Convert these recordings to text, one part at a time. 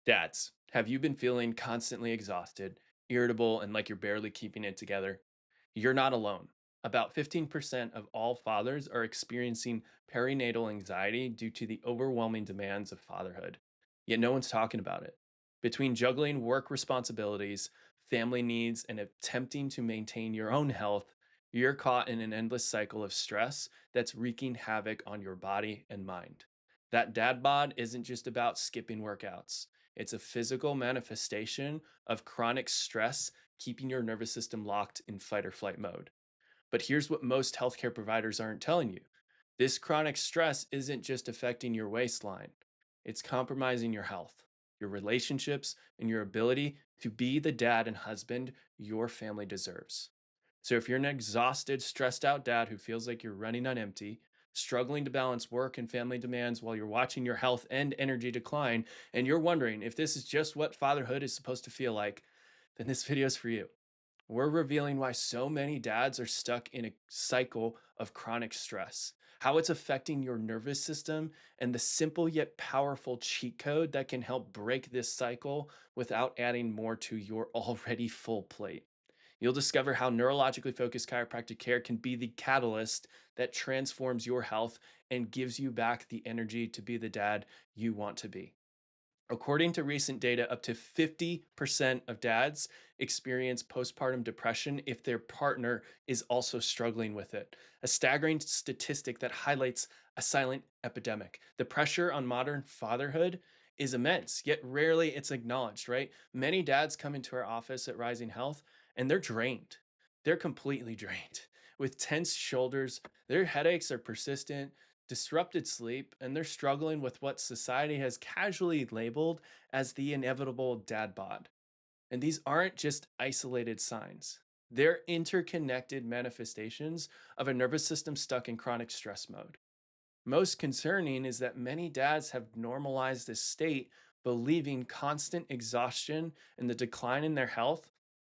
Dads, have you been feeling constantly exhausted, irritable, and like you're barely keeping it together? You're not alone. About 15% of all fathers are experiencing perinatal anxiety due to the overwhelming demands of fatherhood. Yet no one's talking about it. Between juggling work responsibilities, family needs, and attempting to maintain your own health, you're caught in an endless cycle of stress that's wreaking havoc on your body and mind. That dad bod isn't just about skipping workouts. It's a physical manifestation of chronic stress keeping your nervous system locked in fight or flight mode. But here's what most healthcare providers aren't telling you: this chronic stress isn't just affecting your waistline, it's compromising your health, your relationships, and your ability to be the dad and husband your family deserves. So if you're an exhausted, stressed out dad who feels like you're running on empty, struggling to balance work and family demands while you're watching your health and energy decline, and you're wondering if this is just what fatherhood is supposed to feel like, then this video is for you. We're revealing why so many dads are stuck in a cycle of chronic stress, how it's affecting your nervous system, and the simple yet powerful cheat code that can help break this cycle without adding more to your already full plate. You'll discover how neurologically focused chiropractic care can be the catalyst that transforms your health and gives you back the energy to be the dad you want to be. According to recent data, up to 50% of dads experience postpartum depression if their partner is also struggling with it. A staggering statistic that highlights a silent epidemic. The pressure on modern fatherhood is immense, yet rarely it's acknowledged, right? Many dads come into our office at Rising Health and they're drained. They're completely drained. With tense shoulders, their headaches are persistent, disrupted sleep, and they're struggling with what society has casually labeled as the inevitable dad bod. And these aren't just isolated signs, they're interconnected manifestations of a nervous system stuck in chronic stress mode. Most concerning is that many dads have normalized this state, believing constant exhaustion and the decline in their health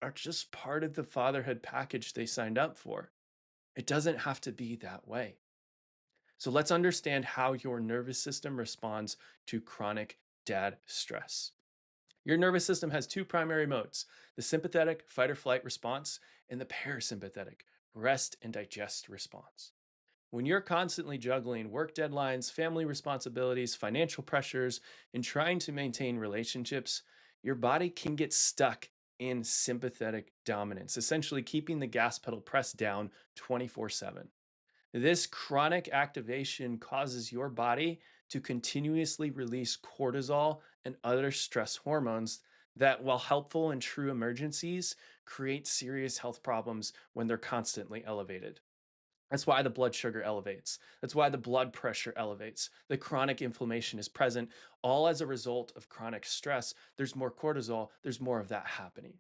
are just part of the fatherhood package they signed up for. It doesn't have to be that way. So let's understand how your nervous system responds to chronic dad stress. Your nervous system has two primary modes: the sympathetic fight or flight response and the parasympathetic rest and digest response. When you're constantly juggling work deadlines, family responsibilities, financial pressures, and trying to maintain relationships, your body can get stuck in sympathetic dominance, essentially keeping the gas pedal pressed down 24/7. This chronic activation causes your body to continuously release cortisol and other stress hormones that, while helpful in true emergencies, create serious health problems when they're constantly elevated. That's why the blood sugar elevates. That's why the blood pressure elevates. The chronic inflammation is present, all as a result of chronic stress. There's more cortisol, there's more of that happening.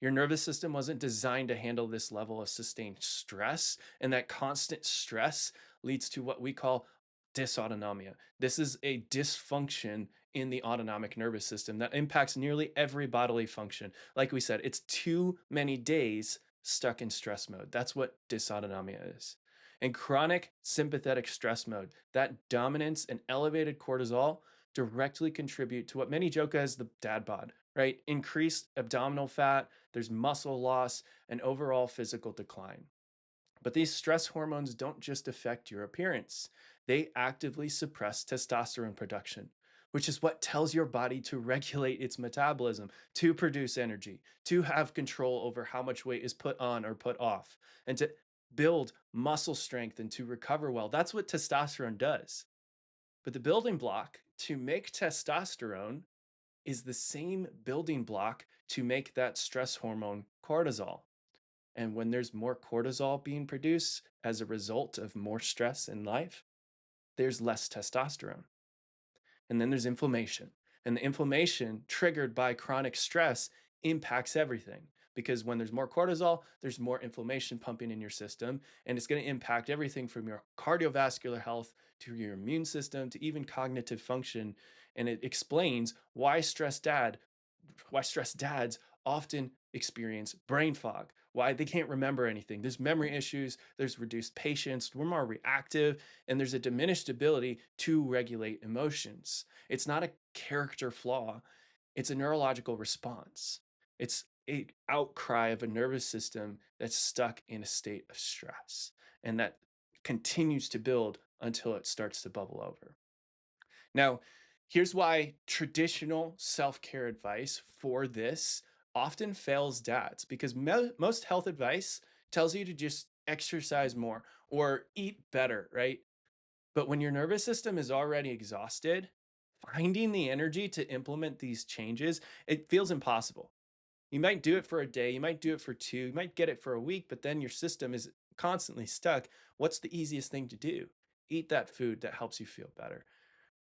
Your nervous system wasn't designed to handle this level of sustained stress, and that constant stress leads to what we call dysautonomia. This is a dysfunction in the autonomic nervous system that impacts nearly every bodily function. Like we said, it's too many days stuck in stress mode. That's what dysautonomia is. And chronic sympathetic stress mode, that dominance and elevated cortisol directly contribute to what many joke as the dad bod, right? Increased abdominal fat, there's muscle loss, and overall physical decline. But these stress hormones don't just affect your appearance, they actively suppress testosterone production, which is what tells your body to regulate its metabolism, to produce energy, to have control over how much weight is put on or put off, and to build muscle strength and to recover well. That's what testosterone does. But the building block to make testosterone is the same building block to make that stress hormone cortisol. And when there's more cortisol being produced as a result of more stress in life, there's less testosterone. And then there's inflammation. And the inflammation triggered by chronic stress impacts everything because when there's more cortisol, there's more inflammation pumping in your system. And it's going to impact everything from your cardiovascular health to your immune system to even cognitive function. And it explains why stressed dads often experience brain fog, why they can't remember anything. There's memory issues, there's reduced patience, we're more reactive, and there's a diminished ability to regulate emotions. It's not a character flaw, It's a neurological response. It's a outcry of a nervous system that's stuck in a state of stress and that continues to build until it starts to bubble over. Now, here's why traditional self-care advice for this often fails dads, because most health advice tells you to just exercise more or eat better, right? But when your nervous system is already exhausted, finding the energy to implement these changes, it feels impossible. You might do it for a day, you might do it for two, you might get it for a week, but then your system is constantly stuck. What's the easiest thing to do? Eat that food that helps you feel better.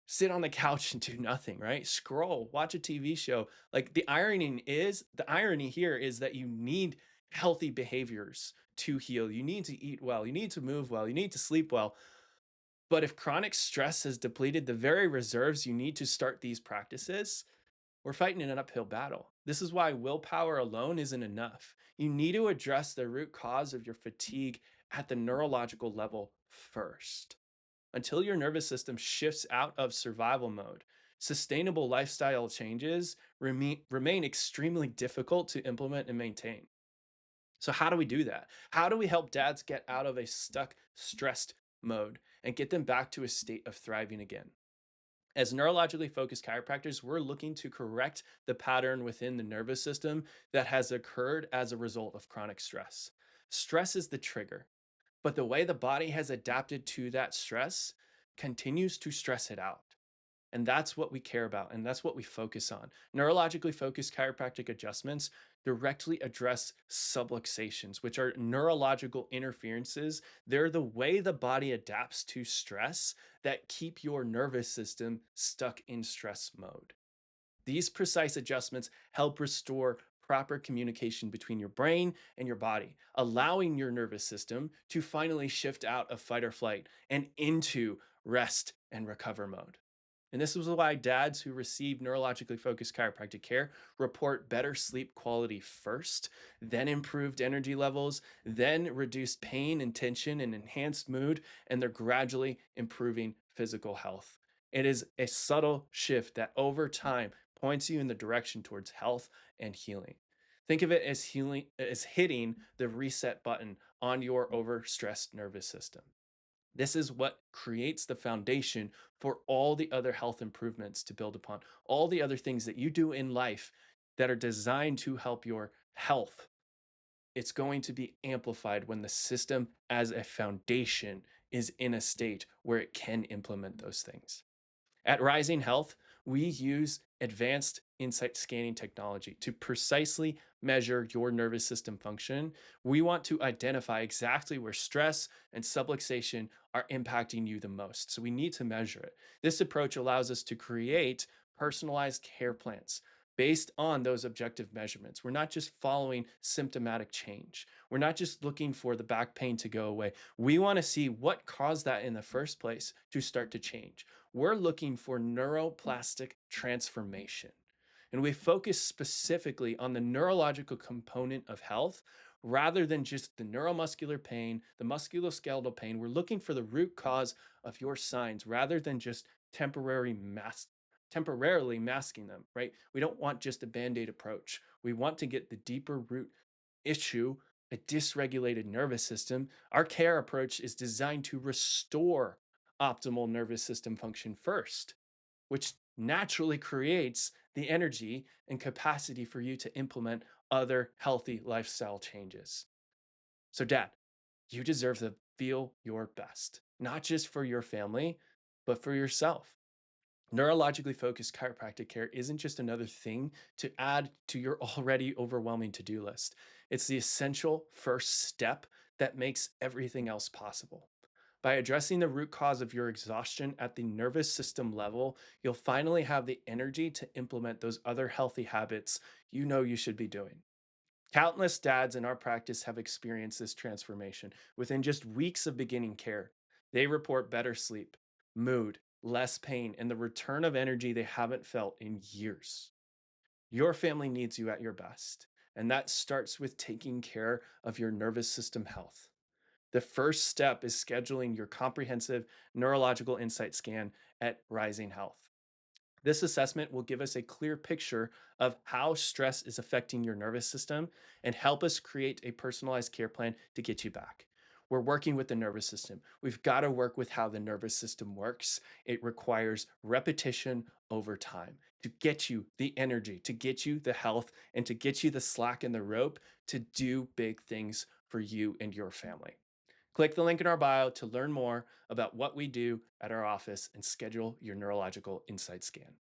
Sit on the couch and do nothing, right? Scroll, watch a TV show. Like the irony here is that you need healthy behaviors to heal. You need to eat well, you need to move well, you need to sleep well. But if chronic stress has depleted the very reserves you need to start these practices, we're fighting an uphill battle. This is why willpower alone isn't enough. You need to address the root cause of your fatigue at the neurological level first. Until your nervous system shifts out of survival mode, sustainable lifestyle changes remain extremely difficult to implement and maintain. So, how do we do that? How do we help dads get out of a stuck, stressed mode and get them back to a state of thriving again? As neurologically focused chiropractors, we're looking to correct the pattern within the nervous system that has occurred as a result of chronic stress. Stress is the trigger, but the way the body has adapted to that stress continues to stress it out. And that's what we care about. And that's what we focus on. Neurologically focused chiropractic adjustments directly address subluxations, which are neurological interferences. They're the way the body adapts to stress that keep your nervous system stuck in stress mode. These precise adjustments help restore proper communication between your brain and your body, allowing your nervous system to finally shift out of fight or flight and into rest and recover mode. And this is why dads who receive neurologically focused chiropractic care report better sleep quality first, then improved energy levels, then reduced pain and tension and enhanced mood, and they're gradually improving physical health. It is a subtle shift that over time points you in the direction towards health and healing. Think of it as healing as hitting the reset button on your overstressed nervous system. This is what creates the foundation for all the other health improvements to build upon, all the other things that you do in life that are designed to help your health. It's going to be amplified when the system as a foundation is in a state where it can implement those things. At Rising Health, we use advanced insight scanning technology to precisely measure your nervous system function. We want to identify exactly where stress and subluxation are impacting you the most. So we need to measure it. This approach allows us to create personalized care plans based on those objective measurements. We're not just following symptomatic change. We're not just looking for the back pain to go away. We want to see what caused that in the first place to start to change. We're looking for neuroplastic transformation. And we focus specifically on the neurological component of health rather than just the neuromuscular pain, the musculoskeletal pain. We're looking for the root cause of your signs rather than just temporarily masking them, right? We don't want just a band-aid approach. We want to get the deeper root issue, a dysregulated nervous system. Our care approach is designed to restore optimal nervous system function first, which naturally creates the energy and capacity for you to implement other healthy lifestyle changes. So, Dad, you deserve to feel your best, not just for your family, but for yourself. Neurologically focused chiropractic care isn't just another thing to add to your already overwhelming to do list. It's the essential first step that makes everything else possible. By addressing the root cause of your exhaustion at the nervous system level, you'll finally have the energy to implement those other healthy habits you know you should be doing. Countless dads in our practice have experienced this transformation within just weeks of beginning care. They report better sleep, mood, less pain, and the return of energy they haven't felt in years. Your family needs you at your best, and that starts with taking care of your nervous system health. The first step is scheduling your comprehensive neurological insight scan at Rising Health. This assessment will give us a clear picture of how stress is affecting your nervous system and help us create a personalized care plan to get you back. We're working with the nervous system. We've got to work with how the nervous system works. It requires repetition over time to get you the energy, to get you the health, and to get you the slack in the rope to do big things for you and your family. Click the link in our bio to learn more about what we do at our office and schedule your neurological insight scan.